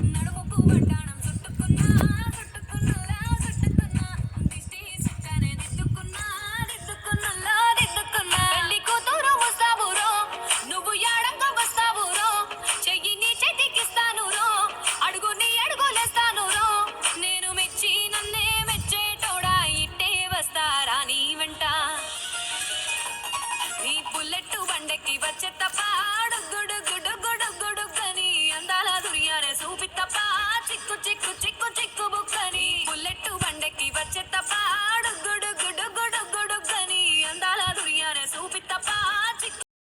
నడుముకు వడ్డాణం చుట్టుకున్నా చుట్టుకున్నలా చుట్టుకున్నా దిష్టి సుక్కనే దిద్దుకున్నా పెళ్లి కూతురు వస్తావురో నువ్వు యాడంగా వస్తావురో చెయ్యి నీ చేతికిస్తాను రో అడుగు నీ అడుగులేస్తాను రో నేను మెచ్చి నన్నే మెచ్చేటోడా ఇట్టే వస్తారా నీ వెంట నీ బుల్లెట్ బండెక్కి వచ్చే తప్ప